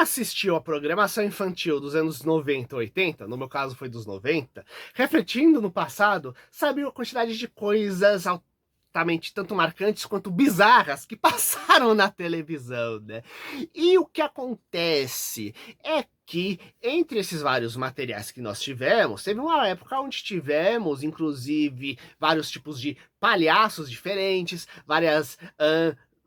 assistiu a programação infantil dos anos 90, 80, no meu caso foi dos 90, refletindo no passado, sabe a quantidade de coisas altamente tanto marcantes quanto bizarras que passaram na televisão, né? E o que acontece é que entre esses vários materiais que nós tivemos, teve uma época onde tivemos, inclusive, vários tipos de palhaços diferentes, várias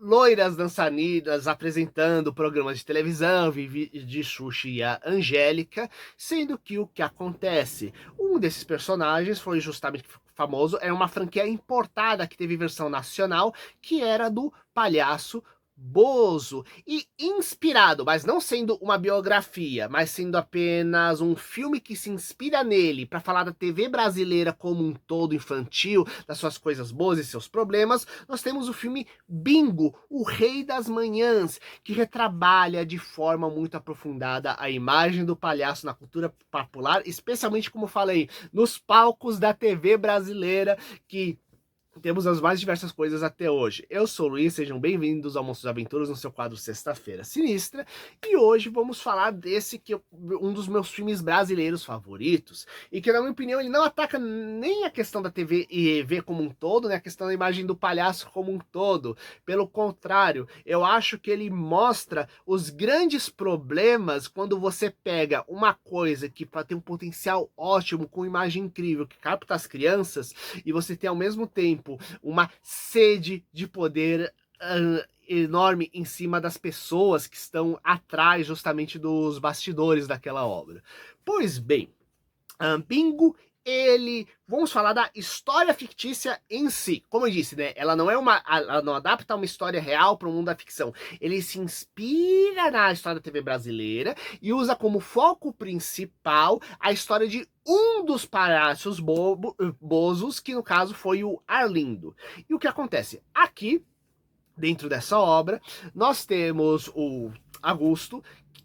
loiras dançarinas apresentando programas de televisão, Vivi de Xuxa e a Angélica, sendo que o que acontece? Um desses personagens foi justamente famoso, é uma franquia importada que teve versão nacional, que era do Palhaço Bozo, e inspirado, mas não sendo uma biografia, mas sendo apenas um filme que se inspira nele para falar da TV brasileira como um todo infantil, das suas coisas boas e seus problemas, nós temos o filme Bingo, o Rei das Manhãs, que retrabalha de forma muito aprofundada a imagem do palhaço na cultura popular, especialmente, como falei, nos palcos da TV brasileira, que temos as mais diversas coisas até hoje. Eu sou o Luiz, sejam bem-vindos ao Monstros Aventuras no seu quadro Sexta-feira Sinistra. E hoje vamos falar desse que é um dos meus filmes brasileiros favoritos. E que, na minha opinião, ele não ataca nem a questão da TV e EV como um todo, né? A questão da imagem do palhaço como um todo. Pelo contrário, eu acho que ele mostra os grandes problemas quando você pega uma coisa que tem um potencial ótimo, com imagem incrível, que capta as crianças, e você tem ao mesmo tempo uma sede de poder enorme em cima das pessoas que estão atrás justamente dos bastidores daquela obra. Pois bem, Bingo, vamos falar da história fictícia em si. Como eu disse, né? Ela não adapta uma história real para o mundo da ficção. Ele se inspira na história da TV brasileira e usa como foco principal a história de um dos palhaços bozos, que no caso foi o Arlindo. E o que acontece? Aqui, dentro dessa obra, nós temos o Augusto,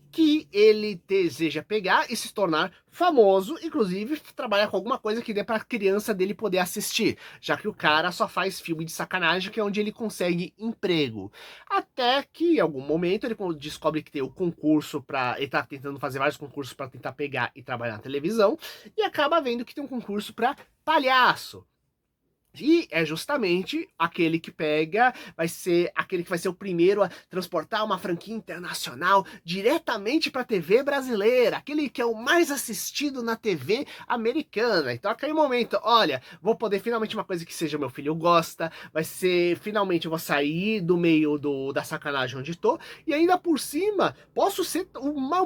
que ele deseja pegar e se tornar famoso, inclusive trabalhar com alguma coisa que dê para a criança dele poder assistir, já que o cara só faz filme de sacanagem, que é onde ele consegue emprego. Até que em algum momento ele descobre que tem o concurso ele tá tentando fazer vários concursos para tentar pegar e trabalhar na televisão, e acaba vendo que tem um concurso para palhaço. E é justamente aquele que pega, vai ser aquele que vai ser o primeiro a transportar uma franquia internacional diretamente para a TV brasileira, aquele que é o mais assistido na TV americana. Então aquele momento, olha, vou poder finalmente uma coisa que seja meu filho gosta, vai ser, finalmente eu vou sair do meio da sacanagem onde tô, e ainda por cima, posso ser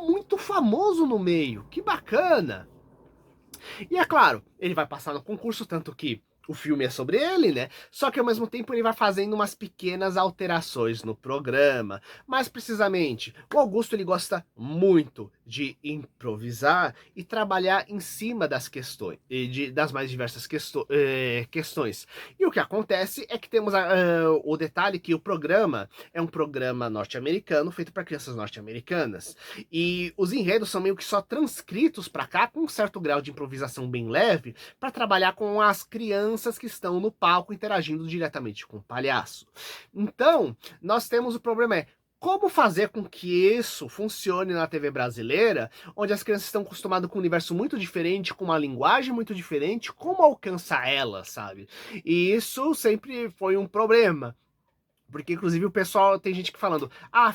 muito famoso no meio, que bacana! E é claro, ele vai passar no concurso, tanto que o filme é sobre ele, né? Só que ao mesmo tempo ele vai fazendo umas pequenas alterações no programa. Mais precisamente, o Augusto ele gosta muito de improvisar e trabalhar em cima das questões, das mais diversas questões. E o que acontece é que temos o detalhe que o programa é um programa norte-americano feito para crianças norte-americanas. E os enredos são meio que só transcritos para cá, com um certo grau de improvisação bem leve, para trabalhar com as crianças que estão no palco interagindo diretamente com o palhaço. Então, nós temos o problema como fazer com que isso funcione na TV brasileira, onde as crianças estão acostumadas com um universo muito diferente, com uma linguagem muito diferente, como alcançar elas, sabe? E isso sempre foi um problema. Porque, inclusive, o pessoal, tem gente que falando,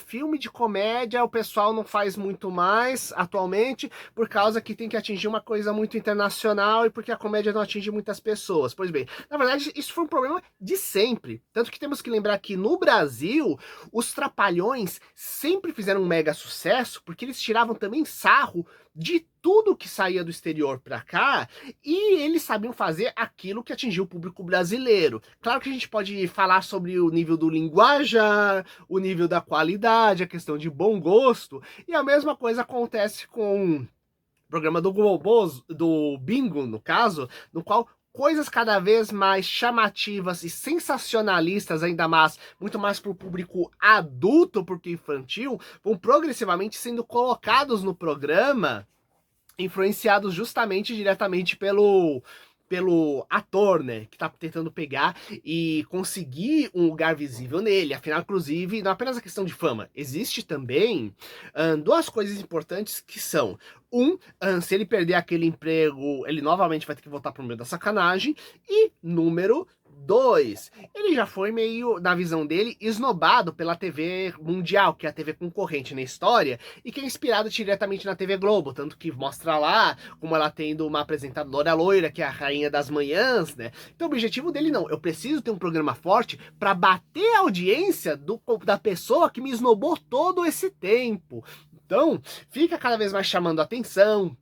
filme de comédia o pessoal não faz muito mais atualmente, por causa que tem que atingir uma coisa muito internacional e porque a comédia não atinge muitas pessoas. Pois bem, na verdade, isso foi um problema de sempre. Tanto que temos que lembrar que no Brasil, os Trapalhões sempre fizeram um mega sucesso, porque eles tiravam também sarro de tudo que saía do exterior para cá, e eles sabiam fazer aquilo que atingiu o público brasileiro. Claro que a gente pode falar sobre o nível do linguajar, o nível da qualidade, a questão de bom gosto, e a mesma coisa acontece com o programa do Bingo, no caso, no qual coisas cada vez mais chamativas e sensacionalistas, ainda mais, muito mais para o público adulto, porque infantil, vão progressivamente sendo colocados no programa, influenciados justamente diretamente pelo ator, né, que tá tentando pegar e conseguir um lugar visível nele. Afinal, inclusive, não é apenas a questão de fama, existe também duas coisas importantes que são: se ele perder aquele emprego, ele novamente vai ter que voltar pro meio da sacanagem, e número 2, ele já foi meio, na visão dele, esnobado pela TV mundial, que é a TV concorrente na história, e que é inspirado diretamente na TV Globo, tanto que mostra lá como ela tendo uma apresentadora loira, que é a rainha das manhãs, né? Então o objetivo dele não, eu preciso ter um programa forte para bater a audiência da pessoa que me esnobou todo esse tempo. Então, fica cada vez mais chamando a atenção,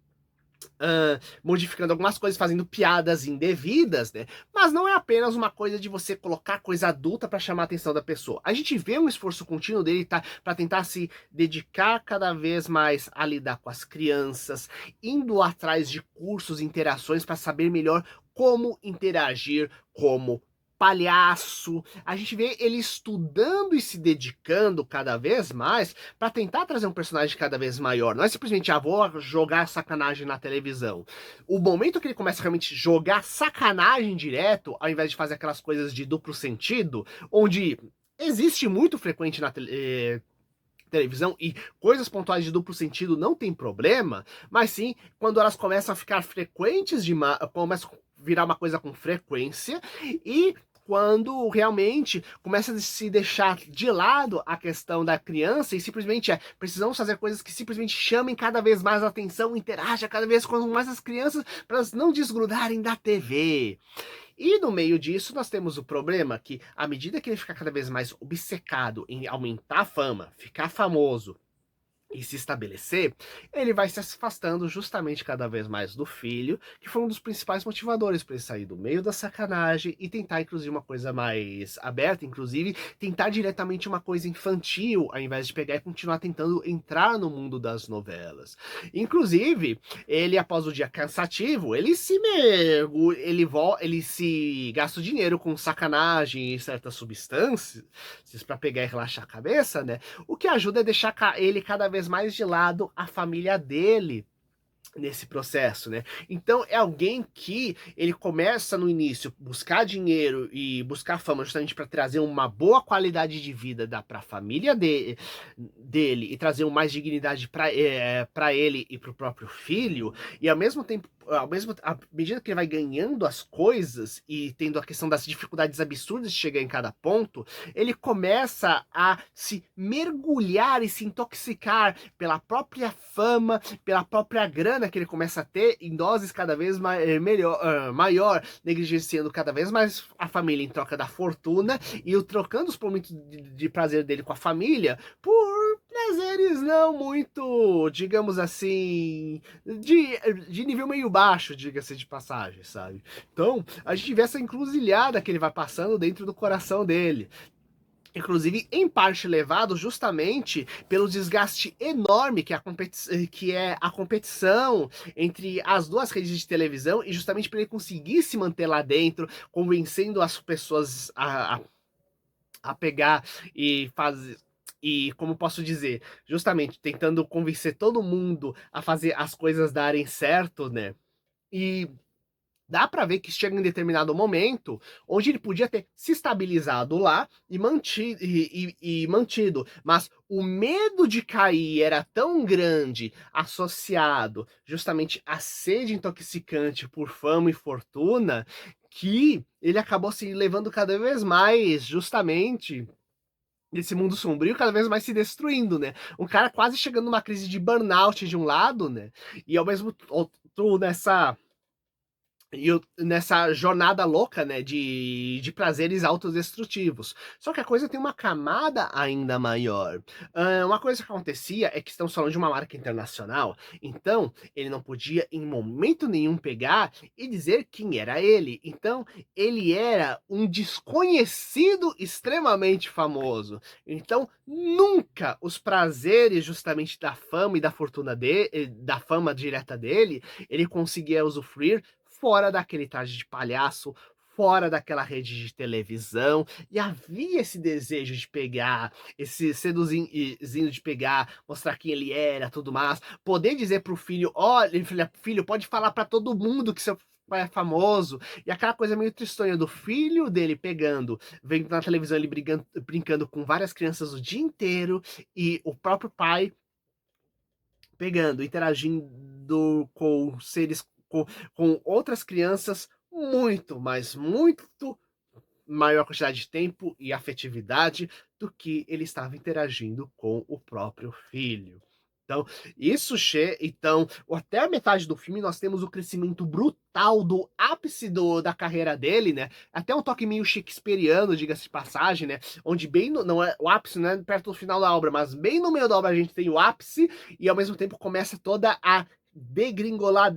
modificando algumas coisas, fazendo piadas indevidas, né? Mas não é apenas uma coisa de você colocar coisa adulta para chamar a atenção da pessoa. A gente vê um esforço contínuo dele para tentar se dedicar cada vez mais a lidar com as crianças, indo atrás de cursos, interações para saber melhor como interagir como palhaço. A gente vê ele estudando e se dedicando cada vez mais para tentar trazer um personagem cada vez maior. Não é simplesmente, vou jogar sacanagem na televisão. O momento que ele começa a realmente jogar sacanagem direto, ao invés de fazer aquelas coisas de duplo sentido, onde existe muito frequente na televisão, e coisas pontuais de duplo sentido não tem problema, mas sim quando elas começam a ficar frequentes demais, começam a virar uma coisa com frequência, e quando realmente começa a se deixar de lado a questão da criança e simplesmente precisamos fazer coisas que simplesmente chamem cada vez mais a atenção, interaja cada vez com mais as crianças para elas não desgrudarem da TV. E no meio disso nós temos o problema que, à medida que ele fica cada vez mais obcecado em aumentar a fama, ficar famoso e se estabelecer, ele vai se afastando justamente cada vez mais do filho, que foi um dos principais motivadores para ele sair do meio da sacanagem e tentar, inclusive, uma coisa mais aberta, inclusive, tentar diretamente uma coisa infantil, ao invés de pegar e continuar tentando entrar no mundo das novelas. Inclusive, ele, após o dia cansativo, ele se ele se gasta o dinheiro com sacanagem e certas substâncias para pegar e relaxar a cabeça, né? O que ajuda é deixar ele cada vez mais de lado a família dele nesse processo, né? Então é alguém que ele começa no início buscar dinheiro e buscar fama justamente para trazer uma boa qualidade de vida para a família dele e trazer mais dignidade para ele e para o próprio filho, e ao mesmo tempo, à medida que ele vai ganhando as coisas e tendo a questão das dificuldades absurdas de chegar em cada ponto, ele começa a se mergulhar e se intoxicar pela própria fama, pela própria grana que ele começa a ter em doses cada vez maior, negligenciando cada vez mais a família em troca da fortuna e trocando os momentos de prazer dele com a família por prazeres não muito, digamos assim, de nível meio baixo, diga-se de passagem, sabe? Então, a gente vê essa encruzilhada que ele vai passando dentro do coração dele. Inclusive, em parte levado justamente pelo desgaste enorme que é a competição entre as duas redes de televisão, e justamente para ele conseguir se manter lá dentro, convencendo as pessoas a pegar e fazer. E como posso dizer, justamente tentando convencer todo mundo a fazer as coisas darem certo, né? E dá para ver que chega em determinado momento onde ele podia ter se estabilizado lá e mantido, mas o medo de cair era tão grande, associado justamente à sede intoxicante por fama e fortuna, que ele acabou se levando cada vez mais justamente nesse mundo sombrio, cada vez mais se destruindo, né? Um cara quase chegando numa crise de burnout de um lado, né? E ao mesmo outro nessa jornada louca, né, de prazeres autodestrutivos. Só que a coisa tem uma camada ainda maior. Uma coisa que acontecia é que estamos falando de uma marca internacional, então ele não podia em momento nenhum pegar e dizer quem era ele. Então ele era um desconhecido extremamente famoso. Então nunca os prazeres justamente da fama e da fortuna da fama direta dele, ele conseguia usufruir fora daquele traje de palhaço, fora daquela rede de televisão, e havia esse desejo de pegar, esse seduzinho de pegar, mostrar quem ele era, tudo mais, poder dizer pro filho, olha, filho, pode falar para todo mundo que seu é famoso, e aquela coisa meio tristonha do filho dele pegando, vendo na televisão ele brincando com várias crianças o dia inteiro, e o próprio pai pegando, interagindo com seres, com outras crianças muito, mas muito maior quantidade de tempo e afetividade do que ele estava interagindo com o próprio filho. Então, então, até a metade do filme nós temos o crescimento brutal do ápice da carreira dele, né? Até um toque meio shakespeariano, diga-se de passagem, né? Onde bem no, não é o ápice, não é perto do final da obra, mas bem no meio da obra a gente tem o ápice e ao mesmo tempo começa toda a degringolar,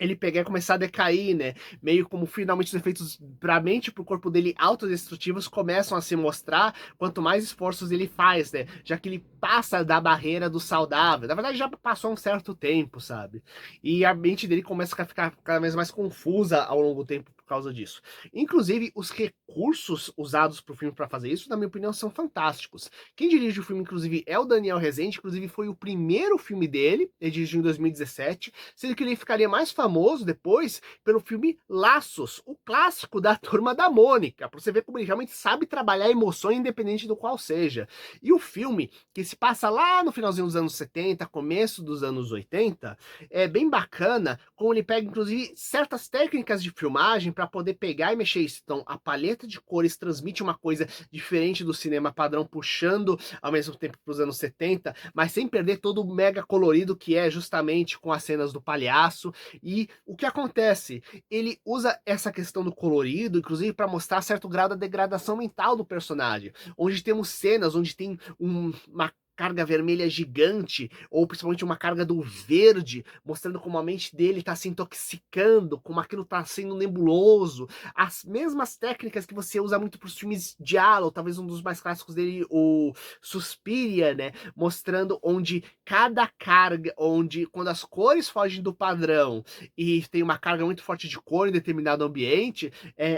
ele pegar e começar a decair, né? Meio como finalmente os efeitos pra mente e pro corpo dele autodestrutivos começam a se mostrar quanto mais esforços ele faz, né? Já que ele passa da barreira do saudável. Na verdade, já passou um certo tempo, sabe? E a mente dele começa a ficar cada vez mais confusa ao longo do tempo por causa disso. Inclusive, os recursos usados pro filme para fazer isso, na minha opinião, são fantásticos. Quem dirige o filme, inclusive, é o Daniel Rezende, inclusive foi o primeiro filme dele, ele dirigiu em 2017, sendo que ele ficaria mais famoso depois pelo filme Laços, o clássico da Turma da Mônica, pra você ver como ele realmente sabe trabalhar emoções independente do qual seja. E o filme, que se passa lá no finalzinho dos anos 70, começo dos anos 80, é bem bacana, como ele pega inclusive certas técnicas de filmagem para poder pegar e mexer isso. Então, a paleta de cores transmite uma coisa diferente do cinema padrão, puxando ao mesmo tempo para os anos 70, mas sem perder todo o mega colorido que é justamente com as cenas do palhaço. E o que acontece? Ele usa essa questão do colorido, inclusive para mostrar certo grau da degradação mental do personagem, onde temos cenas onde tem uma carga vermelha gigante, ou principalmente uma carga do verde, mostrando como a mente dele está se intoxicando, como aquilo está sendo nebuloso. As mesmas técnicas que você usa muito para os filmes de Giallo, talvez um dos mais clássicos dele, o Suspiria, né? Mostrando onde cada carga, onde quando as cores fogem do padrão e tem uma carga muito forte de cor em determinado ambiente,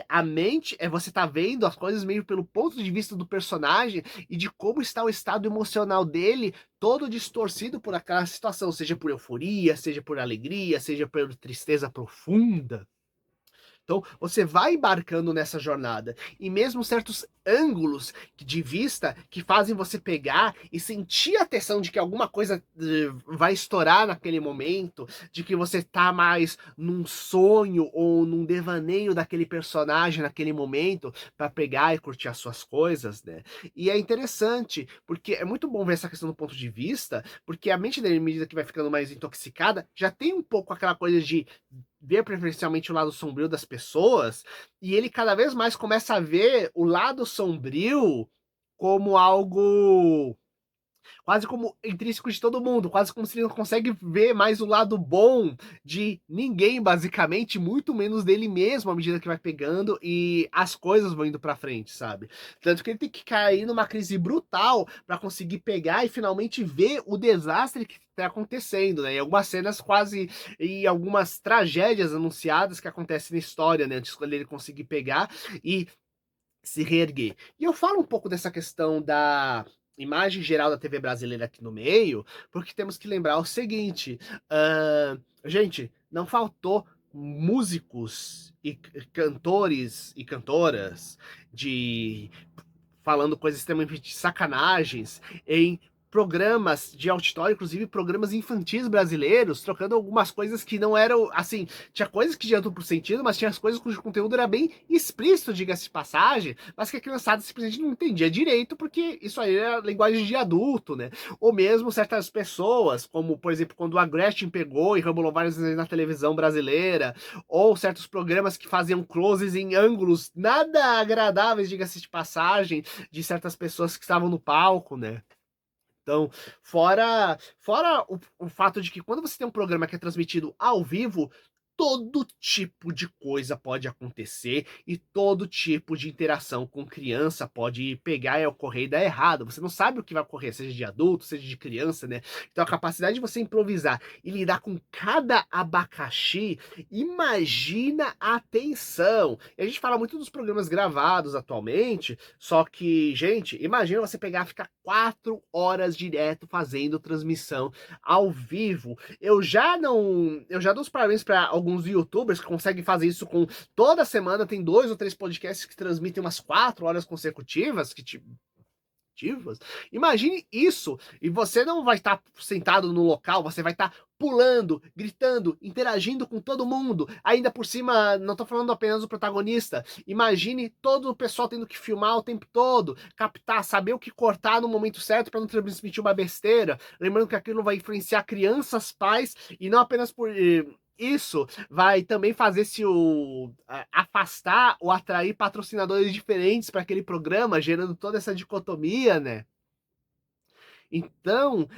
a mente, você tá vendo as coisas meio pelo ponto de vista do personagem e de como está o estado emocional dele, todo distorcido por aquela situação, seja por euforia, seja por alegria, seja por tristeza profunda. Então, você vai embarcando nessa jornada e mesmo certos ângulos de vista que fazem você pegar e sentir a tensão de que alguma coisa vai estourar naquele momento, de que você tá mais num sonho ou num devaneio daquele personagem naquele momento para pegar e curtir as suas coisas, né? E é interessante, porque é muito bom ver essa questão do ponto de vista, porque a mente dele, à medida que vai ficando mais intoxicada, já tem um pouco aquela coisa de ver preferencialmente o lado sombrio das pessoas, e ele cada vez mais começa a ver o lado sombrio como algo quase como intrínseco de todo mundo, quase como se ele não consegue ver mais o lado bom de ninguém, basicamente, muito menos dele mesmo à medida que vai pegando e as coisas vão indo pra frente, sabe? Tanto que ele tem que cair numa crise brutal para conseguir pegar e finalmente ver o desastre que tá acontecendo, né? E algumas cenas quase e algumas tragédias anunciadas que acontecem na história, né? Antes quando ele conseguir pegar e se reerguer. E eu falo um pouco dessa questão da imagem geral da TV brasileira aqui no meio, porque temos que lembrar o seguinte, gente, não faltou músicos e cantores e cantoras de falando coisas extremamente sacanagens em programas de auditório, inclusive programas infantis brasileiros, trocando algumas coisas que não eram, assim, tinha coisas que tinham duplo sentido, mas tinha as coisas cujo conteúdo era bem explícito, diga-se de passagem, mas que a criançada simplesmente não entendia direito, porque isso aí era linguagem de adulto, né? Ou mesmo certas pessoas, como, por exemplo, quando a Gretchen pegou e rambolou várias vezes na televisão brasileira, ou certos programas que faziam closes em ângulos nada agradáveis, diga-se de passagem, de certas pessoas que estavam no palco, né? Então, fora o fato de que quando você tem um programa que é transmitido ao vivo, todo tipo de coisa pode acontecer e todo tipo de interação com criança pode pegar e ocorrer e dar errado. Você não sabe o que vai ocorrer, seja de adulto, seja de criança, né? Então a capacidade de você improvisar e lidar com cada abacaxi, imagina a tensão. E a gente fala muito dos programas gravados atualmente, só que, gente, imagina você pegar, ficar 4 horas direto fazendo transmissão ao vivo. Eu já dou os parabéns para alguns youtubers que conseguem fazer isso com toda semana, tem 2 ou 3 podcasts que transmitem umas 4 horas consecutivas, que tipo ativas. Imagine isso, e você não vai estar sentado no local, você vai estar pulando, gritando, interagindo com todo mundo. Ainda por cima, não estou falando apenas do protagonista. Imagine todo o pessoal tendo que filmar o tempo todo, captar, saber o que cortar no momento certo para não transmitir uma besteira. Lembrando que aquilo vai influenciar crianças, pais, e não apenas por isso vai também fazer se afastar ou atrair patrocinadores diferentes para aquele programa, gerando toda essa dicotomia, né? Então,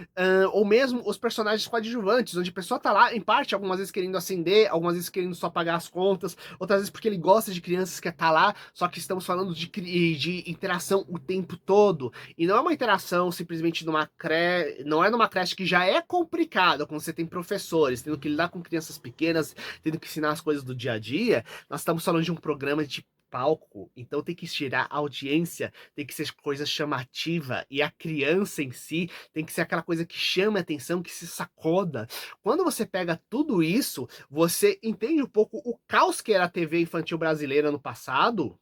ou mesmo os personagens coadjuvantes, onde a pessoa tá lá, em parte, algumas vezes querendo ascender, algumas vezes querendo só pagar as contas, outras vezes porque ele gosta de crianças que tá lá, só que estamos falando de interação o tempo todo. E não é uma interação simplesmente numa creche, não é numa creche que já é complicado, quando você tem professores, tendo que lidar com crianças pequenas, tendo que ensinar as coisas do dia a dia. Nós estamos falando de um programa de palco, então tem que tirar a audiência, tem que ser coisa chamativa, e a criança em si tem que ser aquela coisa que chama a atenção, que se sacoda. Quando você pega tudo isso, você entende um pouco o caos que era a TV infantil brasileira no passado,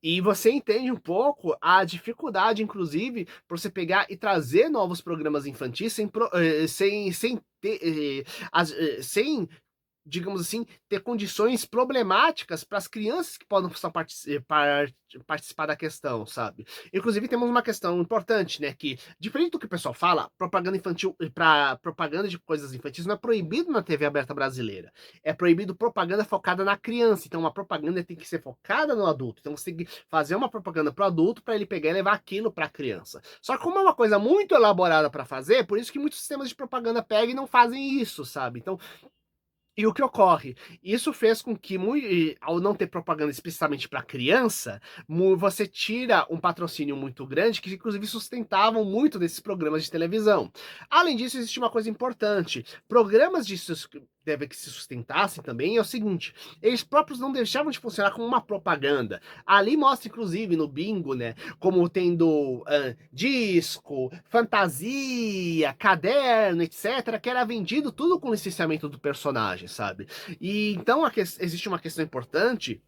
e você entende um pouco a dificuldade, inclusive, para você pegar e trazer novos programas infantis sem ter, sem, digamos assim, ter condições problemáticas para as crianças que possam participar da questão, sabe? Inclusive, temos uma questão importante, né? Que, diferente do que o pessoal fala, propaganda infantil, para propaganda de coisas infantis não é proibido na TV aberta brasileira. É proibido propaganda focada na criança. Então, uma propaganda tem que ser focada no adulto. Então, você tem que fazer uma propaganda para o adulto para ele pegar e levar aquilo para a criança. Só que, como é uma coisa muito elaborada para fazer, por isso que muitos sistemas de propaganda pegam e não fazem isso, sabe? Então, e o que ocorre? Isso fez com que, ao não ter propaganda especificamente para criança, você tira um patrocínio muito grande, que inclusive sustentavam muito desses programas de televisão. Além disso, existe uma coisa importante: programas deve que se sustentassem também é o seguinte: eles próprios não deixavam de funcionar como uma propaganda. Ali mostra, inclusive, no bingo, né, como tendo disco, fantasia, caderno, etc., que era vendido tudo com licenciamento do personagem, sabe? E então existe uma questão importante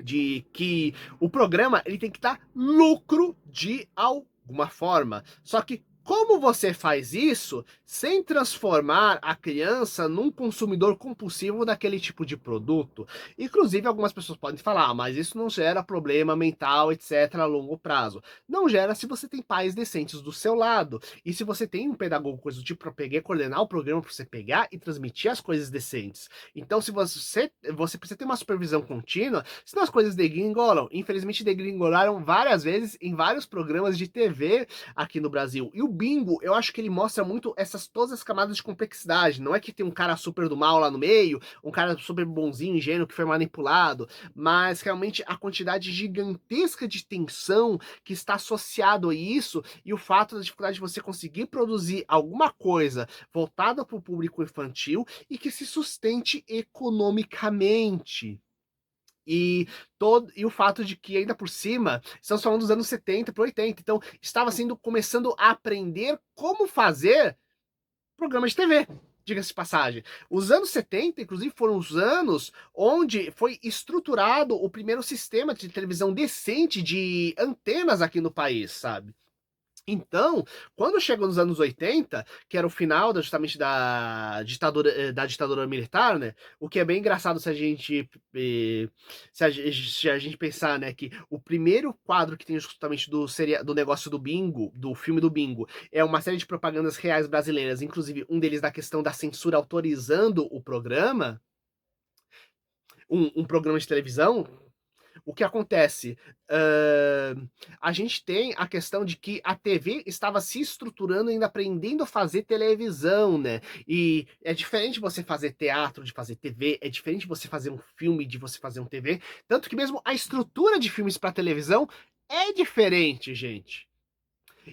de que o programa ele tem que dar lucro de alguma forma. Só que como você faz isso sem transformar a criança num consumidor compulsivo daquele tipo de produto? Inclusive, algumas pessoas podem falar, mas isso não gera problema mental, etc., a longo prazo. Não gera se você tem pais decentes do seu lado. E se você tem um pedagogo, coisa do tipo, para pegar e coordenar o programa para você pegar e transmitir as coisas decentes. Então, se você precisa ter uma supervisão contínua, senão as coisas degringolam. Infelizmente, degringolaram várias vezes em vários programas de TV aqui no Brasil. E o bingo, eu acho que ele mostra muito todas as camadas de complexidade. Não é que tem um cara super do mal lá no meio, um cara super bonzinho, ingênuo, que foi manipulado, mas realmente a quantidade gigantesca de tensão que está associado a isso, e o fato da dificuldade de você conseguir produzir alguma coisa voltada para o público infantil e que se sustente economicamente. E o fato de que, ainda por cima, estamos falando dos anos 70 para 80, então estava começando a aprender como fazer programa de TV, diga-se de passagem. Os anos 70, inclusive, foram os anos onde foi estruturado o primeiro sistema de televisão decente de antenas aqui no país, sabe? Então, quando chegou nos anos 80, que era o final justamente da ditadura militar, né? O que é bem engraçado se a gente se a gente pensar, né, que o primeiro quadro que tem justamente do negócio do bingo, do filme do bingo, é uma série de propagandas reais brasileiras, inclusive um deles da questão da censura autorizando o programa, um programa de televisão. O que acontece? A gente tem a questão de que a TV estava se estruturando e ainda aprendendo a fazer televisão, né? E é diferente você fazer teatro de fazer TV, é diferente você fazer um filme de você fazer um TV, tanto que mesmo a estrutura de filmes para televisão é diferente, gente.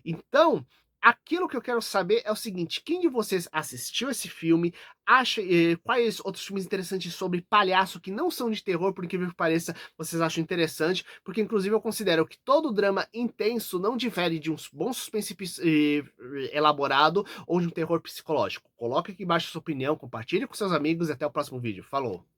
Então, Aquilo que eu quero saber é o seguinte: quem de vocês assistiu esse filme, acha quais outros filmes interessantes sobre palhaço que não são de terror, por incrível que pareça, vocês acham interessante, porque inclusive eu considero que todo drama intenso não difere de um bom suspense elaborado ou de um terror psicológico. Coloque aqui embaixo a sua opinião, compartilhe com seus amigos e até o próximo vídeo. Falou!